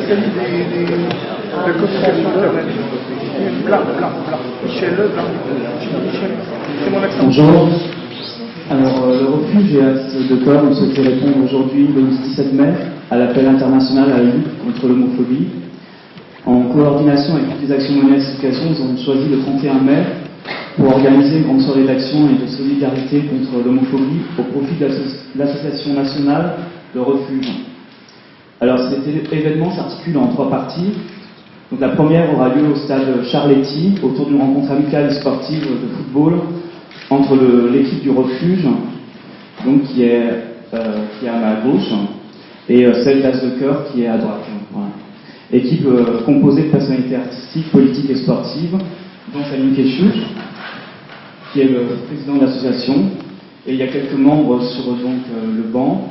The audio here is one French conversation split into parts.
spécialiste de communication internet. Blanc. Michel, c'est mon accent. Bonjour. Alors, le refuge et As de Cœur ont souhaité répondre aujourd'hui, le 17 mai, à l'appel international à la lutte contre l'homophobie. En coordination avec toutes les actions menées à cette occasion, nous avons choisi le 31 mai pour organiser une grande soirée d'action et de solidarité contre l'homophobie au profit de l'association nationale Le Refuge. Alors, cet événement s'articule en 3 parties. Donc, la première aura lieu au stade Charletti, autour d'une rencontre amicale et sportive de football entre l'équipe du Refuge, donc qui est à ma gauche, et celle d'As de Cœur qui est à droite. Voilà. Équipe composée de personnalités artistiques, politiques et sportives, dont Fanny Kéchou, qui est le président de l'association, et il y a quelques membres sur donc, le banc,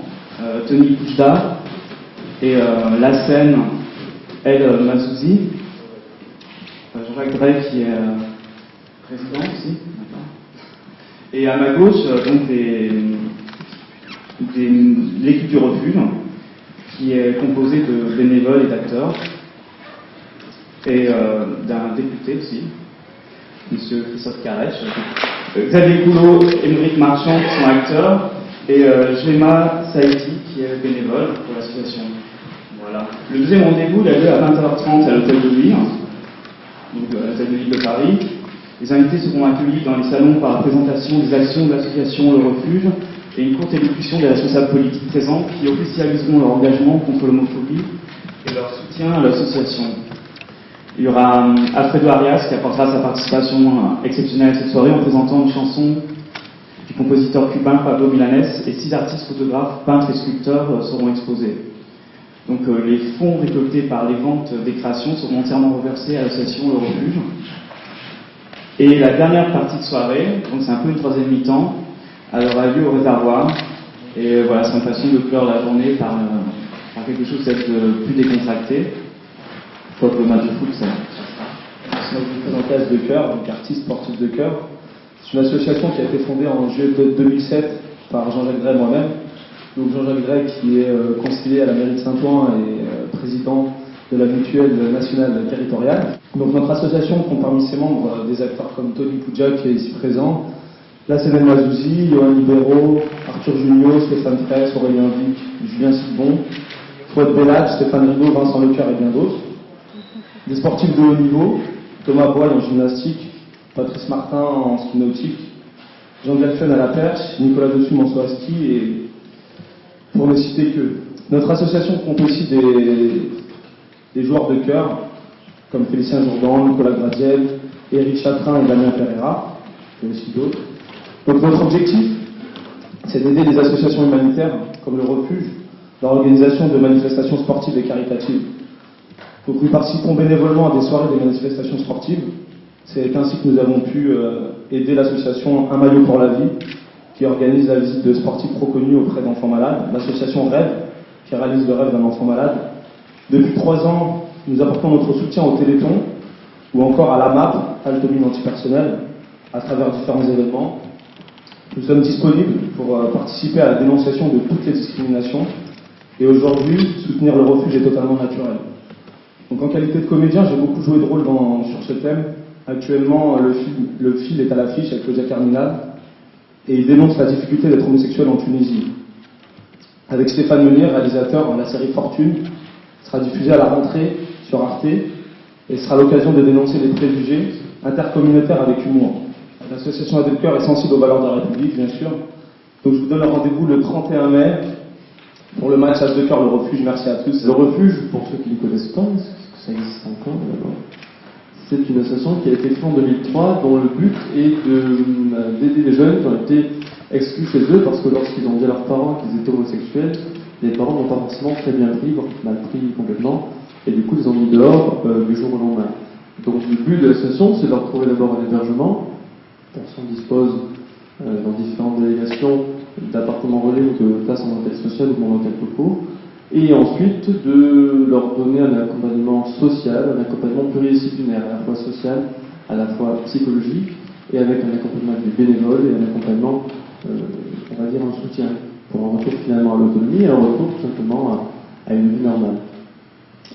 Tony Pouchda, et la scène El Mazouzi, Jean-Jacques Drey qui est président aussi. Et à ma gauche, donc l'équipe du Refuge, qui est composée de bénévoles et d'acteurs, et d'un député aussi, M. Christophe Carrèche, Xavier Coulot et Émeric Marchand qui sont acteurs, et Gemma Saïti qui est bénévole pour l'association. Voilà. Le deuxième rendez-vous il a lieu à 20h30 à l'hôtel de Ville, donc l'hôtel de Ville de Paris. Les invités seront accueillis dans les salons par la présentation des actions de l'association Le Refuge et une courte élocution des responsables politiques présents qui officialiseront leur engagement contre l'homophobie et leur soutien à l'association. Il y aura Alfredo Arias qui apportera sa participation exceptionnelle à cette soirée en présentant une chanson du compositeur cubain Pablo Milanés, et 6 artistes, photographes, peintres et sculpteurs seront exposés. Donc les fonds récoltés par les ventes des créations seront entièrement reversés à l'association Le Refuge. Et la dernière partie de soirée, donc c'est un peu une troisième mi-temps, elle aura lieu au réservoir. Et voilà, c'est une façon de clore la journée par quelque chose d'être plus décontracté. Faut que le match de foot, ça. Je vais vous présenter As de Cœur, donc artiste sportif de cœur. C'est une association qui a été fondée en juillet 2007 par Jean-Jacques Drey moi-même. Donc Jean-Jacques Drey qui est conseiller à la mairie de Saint-Ouen et président de la mutuelle nationale territoriale. Donc notre association compte parmi ses membres des acteurs comme Tony Pouchda qui est ici présent, la Céline Mazouzi, Johan Libero, Arthur Junio, Stéphane Fraisse, Aurélien Vic, Julien Silbon, Fouad Bellage, Stéphane Rigaud, Vincent Lecoeur et bien d'autres. Des sportifs de haut niveau, Thomas Boyle en gymnastique, Patrice Martin en ski nautique, Jean Galfen à la perche, Nicolas Dessum en saut à ski, et pour ne citer que. Notre association compte aussi des joueurs de cœur, comme Félicien Jourdan, Nicolas Gradiev, Éric Chatrin et Damien Pereira, et aussi d'autres. Donc notre objectif, c'est d'aider les associations humanitaires, comme le Refuge, dans l'organisation de manifestations sportives et caritatives. Donc nous participons bénévolement à des soirées des manifestations sportives. C'est ainsi que nous avons pu aider l'association Un Maillot pour la Vie, qui organise la visite de sportifs reconnus auprès d'enfants malades, l'association Rêve, qui réalise le rêve d'un enfant malade. Depuis 3 ans, nous apportons notre soutien au Téléthon, ou encore à l'AMAP, Altomine Antipersonnel, à travers différents événements. Nous sommes disponibles pour participer à la dénonciation de toutes les discriminations, et aujourd'hui, soutenir le Refuge est totalement naturel. Donc en qualité de comédien, j'ai beaucoup joué de rôle sur ce thème. Actuellement, le fil est à l'affiche avec Claudia Cardinal, et il dénonce la difficulté d'être homosexuel en Tunisie. Avec Stéphane Meunier, réalisateur, la série Fortune sera diffusée à la rentrée sur Arte, et sera l'occasion de dénoncer les préjugés intercommunautaires avec humour. L'association As de Cœur est sensible aux valeurs de la République, bien sûr. Donc je vous donne rendez-vous le 31 mai pour le match As de Cœur, le Refuge. Merci à tous. Le Refuge, pour ceux qui ne connaissent pas, est-ce que ça existe encore d'abord ? C'est une association qui a été créée en 2003, dont le but est d'aider les jeunes qui ont été exclus chez eux parce que lorsqu'ils ont dit à leurs parents qu'ils étaient homosexuels, les parents n'ont pas forcément très bien pris, mal pris complètement, et du coup ils les ont mis dehors du jour au lendemain. Donc le but de l'association, c'est de leur trouver d'abord un hébergement. Personne dispose dans différentes délégations d'appartements relais ou de places en hôtel social ou en hôtel locaux, et ensuite de leur donner un accompagnement social, un accompagnement pluridisciplinaire, à la fois social, à la fois psychologique, et avec un accompagnement des bénévoles et un accompagnement, on va dire, un soutien, pour un retour finalement à l'autonomie et un retour tout simplement à une vie normale.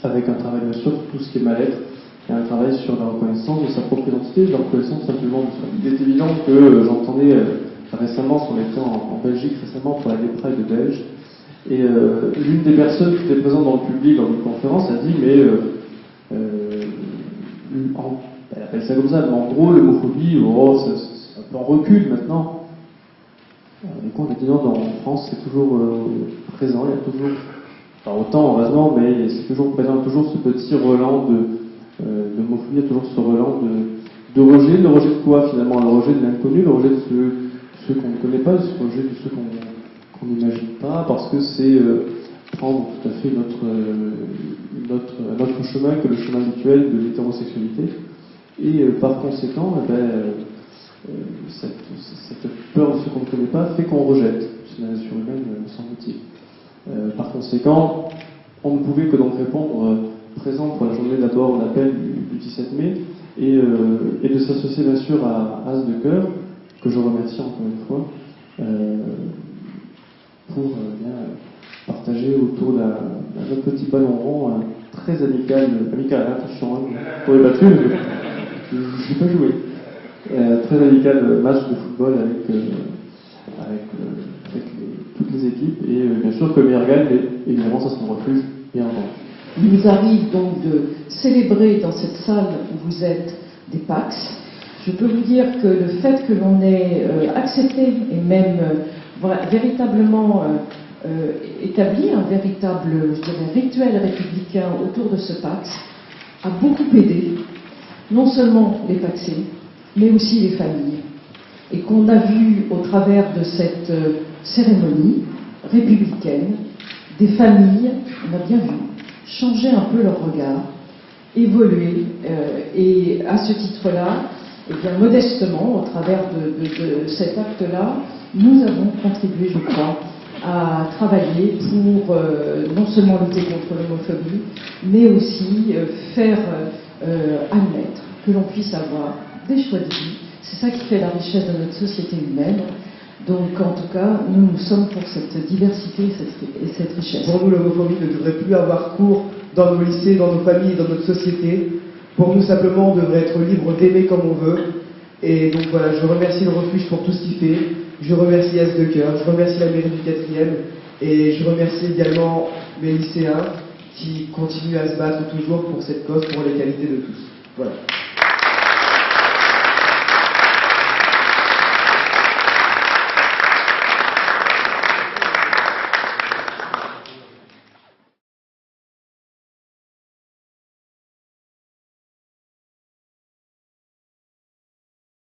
avec un travail bien sûr sur tout ce qui est mal-être, et un travail sur la reconnaissance de sa propre identité, de la reconnaissance simplement de soi. Il est évident que j'entendais récemment, on était en Belgique récemment pour la Gay Pride belge, et l'une des personnes qui était présente dans le public dans une conférence a dit mais elle appelle ça comme ça, mais en gros l'homophobie, c'est un peu en recul maintenant. Du coup, on a dit non, en France c'est toujours présent, il y a toujours, pas autant heureusement, mais c'est toujours présent, toujours ce petit relent d'homophobie, il y a toujours ce relent de rejet. Le rejet de quoi finalement? Le rejet de l'inconnu, le rejet de ceux qu'on ne connaît pas, le rejet de ceux qu'on n'imagine pas, parce que c'est prendre tout à fait notre chemin que le chemin habituel de l'hétérosexualité. Et par conséquent, cette peur de ce qu'on ne connaît pas fait qu'on rejette. C'est la nature humaine, semble-t-il. Par conséquent, on ne pouvait que donc répondre présent pour la journée d'abord l'appel du 17 mai et de s'associer bien sûr à As de Cœur, que je remercie encore une fois, pour partager autour d'un petit ballon rond très amical, attention, pour les battus, je n'ai pas joué. Très amical match de football avec toutes les équipes, et bien sûr que le meilleur gagne, mais évidemment ça c'est mon refuge, bien entendu. Il nous arrive donc de célébrer dans cette salle où vous êtes des Pax. Je peux vous dire que le fait que l'on ait accepté et même véritablement établi un véritable, je dirais, rituel républicain autour de ce Pax a beaucoup aidé, non seulement les Paxés, mais aussi les familles. Et qu'on a vu au travers de cette cérémonie républicaine, des familles, on a bien vu, changer un peu leur regard, évoluer, et à ce titre-là, et bien modestement, au travers de cet acte-là, nous avons contribué, je crois, à travailler pour non seulement lutter contre l'homophobie, mais aussi faire admettre que l'on puisse avoir des choix de vie. C'est ça qui fait la richesse de notre société humaine. Donc, en tout cas, nous sommes pour cette diversité et cette richesse. Pour nous, l'homophobie ne devrait plus avoir cours dans nos lycées, dans nos familles et dans notre société. Pour nous, simplement, on devrait être libre d'aimer comme on veut. Et donc voilà, je remercie le refuge pour tout ce qu'il fait. Je remercie As de Cœur, je remercie la mairie du 4e. Et je remercie également mes lycéens qui continuent à se battre toujours pour cette cause, pour l'égalité de tous. Voilà.